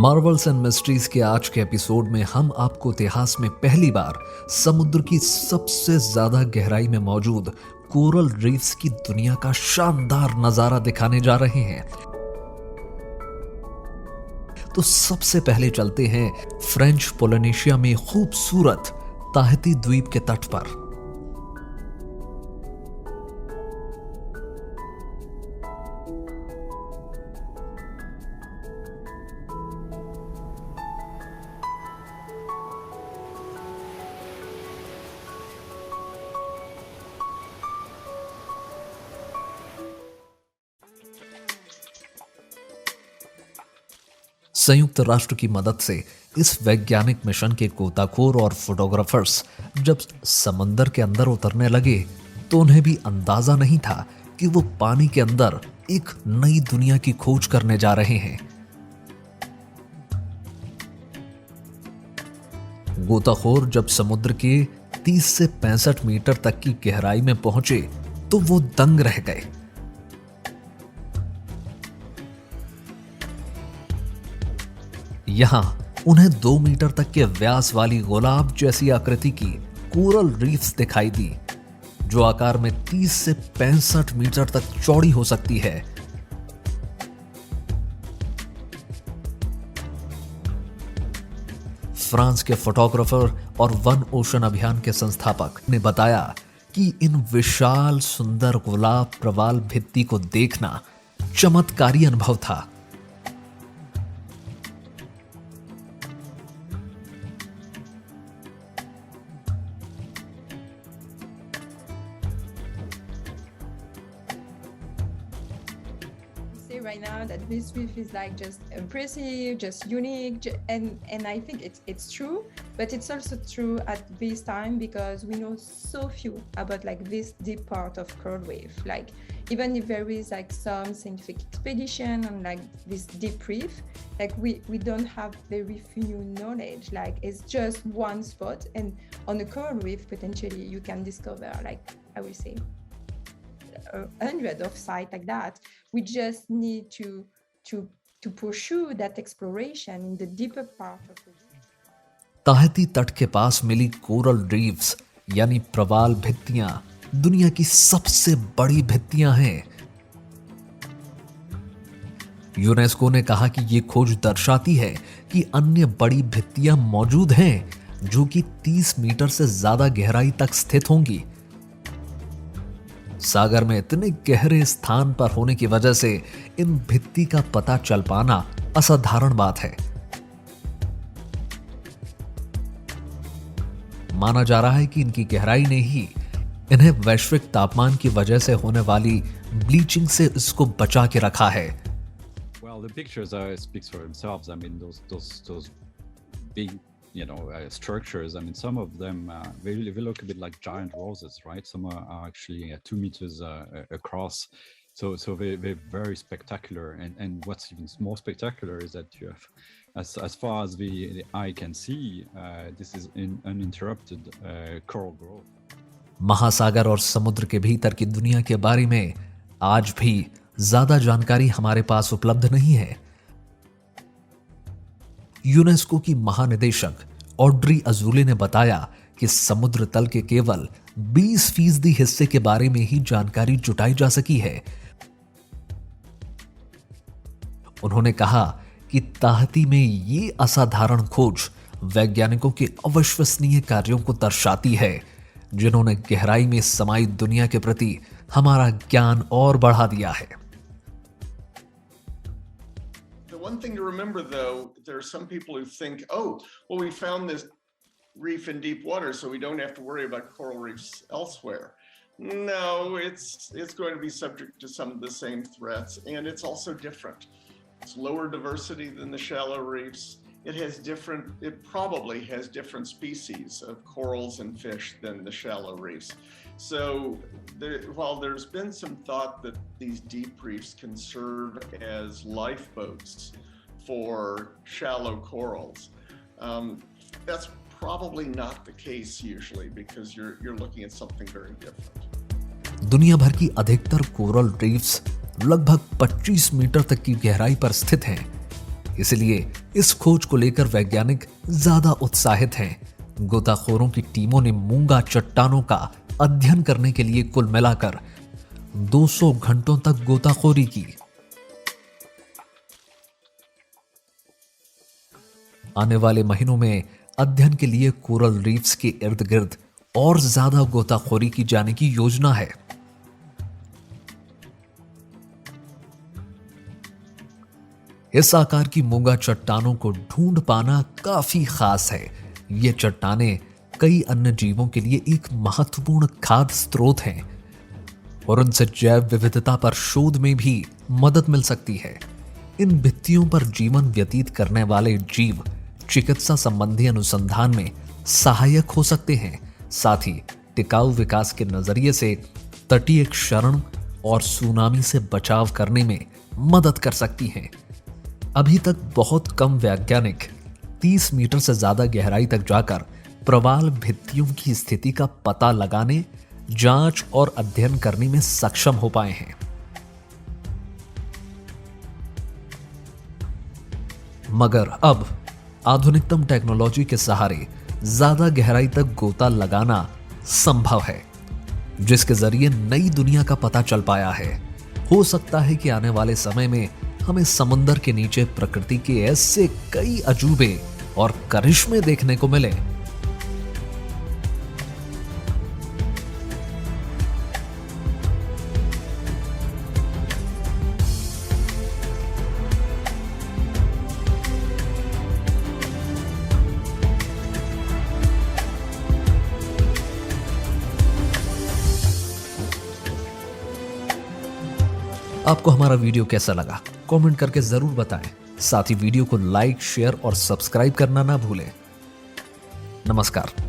Marvels and mysteries के आज के एपिसोड में हम आपको इतिहास में पहली बार समुद्र की सबसे ज्यादा गहराई में मौजूद कोरल रीफ्स की दुनिया का शानदार नजारा दिखाने जा रहे हैं। तो सबसे पहले चलते हैं फ्रेंच पोलिनेशिया में खूबसूरत ताहिती द्वीप के तट पर। संयुक्त राष्ट्र की मदद से इस वैज्ञानिक मिशन के गोताखोर और फोटोग्राफर्स जब समंदर के अंदर उतरने लगे तो उन्हें भी अंदाजा नहीं था कि वो पानी के अंदर एक नई दुनिया की खोज करने जा रहे हैं। गोताखोर जब समुद्र के 30 से 65 मीटर तक की गहराई में पहुंचे तो वो दंग रह गए। यहां उन्हें 2 मीटर तक के व्यास वाली गुलाब जैसी आकृति की कोरल रीफ्स दिखाई दी, जो आकार में 30 से 65 मीटर तक चौड़ी हो सकती है। फ्रांस के फोटोग्राफर और वन ओशन अभियान के संस्थापक ने बताया कि इन विशाल सुंदर गुलाब प्रवाल भित्ति को देखना चमत्कारी अनुभव था। Right now that this reef is like just impressive, just unique, and I think it's true, but it's also true at this time because we know so few about like this deep part of coral reef. Like even if there is like some scientific expedition on like this deep reef, like we don't have very few knowledge. Like it's just one spot, and on the coral reef potentially you can discover like I will say 100 of sites like that. We just need to pursue that exploration in the deeper part of the reef. Tahiti तट के पास मिली coral reefs यानी प्रवाल भित्तियां दुनिया की सबसे बड़ी भित्तियां हैं। UNESCO ने कहा कि यह खोज दर्शाती है कि अन्य बड़ी भित्तियां मौजूद हैं जो कि 30 मीटर से ज्यादा गहराई तक स्थित होंगी। सागर में इतने गहरे स्थान पर होने की वजह से इन भित्ति का पता चल पाना असाधारण बात है। माना जा रहा है कि इनकी गहराई ने ही इन्हें वैश्विक तापमान की वजह से होने वाली ब्लीचिंग से इसको बचा के रखा है। Well, the pictures speaks for themselves. I mean, those big structures. I mean, some of them they look a bit like giant roses, right? Some are actually 2 meters across. So they're very spectacular. And what's even more spectacular is that you have, as far as the eye can see, this is uninterrupted coral growth. महासागर और समुद्र के भीतर की दुनिया के बारे में आज भी ज्यादा जानकारी हमारे पास उपलब्ध नहीं है। यूनेस्को की महानिदेशक ऑड्री अजूले ने बताया कि समुद्र तल के केवल 20% हिस्से के बारे में ही जानकारी जुटाई जा सकी है। उन्होंने कहा कि ताहिती में ये असाधारण खोज वैज्ञानिकों के अविश्वसनीय कार्यों को दर्शाती है, जिन्होंने गहराई में समाई दुनिया के प्रति हमारा ज्ञान और बढ़ा दिया है। One thing to remember, though, there are some people who think, oh, well, we found this reef in deep water, so we don't have to worry about coral reefs elsewhere. No, it's going to be subject to some of the same threats, and it's also different. It's lower diversity than the shallow reefs. It probably has different species of corals and fish than the shallow reefs. So while there's been some thought that these deep reefs can serve as lifeboats for shallow corals, that's probably not the case usually because you're looking at something very different. दुनिया भर की अधिकतर coral reefs लगभग 25 metre तक की गहराई पर स्थित हैं। इसलिए इस खोज को लेकर वैज्ञानिक ज्यादा उत्साहित हैं। गोताखोरों की टीमों ने मूंगा चट्टानों का अध्ययन करने के लिए कुल मिलाकर 200 घंटों तक गोताखोरी की। आने वाले महीनों में अध्ययन के लिए कोरल रीफ्स के इर्द गिर्द और ज्यादा गोताखोरी की जाने की योजना है। इस आकार की मूंगा चट्टानों को ढूंढ पाना काफी खास है। ये चट्टानें कई अन्य जीवों के लिए एक महत्वपूर्ण खाद्य स्रोत हैं और उनसे जैव विविधता पर शोध में भी मदद मिल सकती है। इन भित्तियों पर जीवन व्यतीत करने वाले जीव चिकित्सा संबंधी अनुसंधान में सहायक हो सकते हैं। साथ ही टिकाऊ विकास के नजरिए से तटीय क्षरण और सुनामी से बचाव करने में मदद कर सकती हैं। अभी तक बहुत कम वैज्ञानिक 30 मीटर से ज्यादा गहराई तक जाकर प्रवाल भित्तियों की स्थिति का पता लगाने, जांच और अध्ययन करने में सक्षम हो पाए हैं। मगर अब आधुनिकतम टेक्नोलॉजी के सहारे ज्यादा गहराई तक गोता लगाना संभव है, जिसके जरिए नई दुनिया का पता चल पाया है। हो सकता है कि आने वाले समय में हमें समुद्र के नीचे प्रकृति के ऐसे कई अजूबे और करिश्मे देखने को मिले। आपको हमारा वीडियो कैसा लगा कमेंट करके जरूर बताएं। साथ ही वीडियो को लाइक, शेयर और सब्सक्राइब करना ना भूलें। नमस्कार।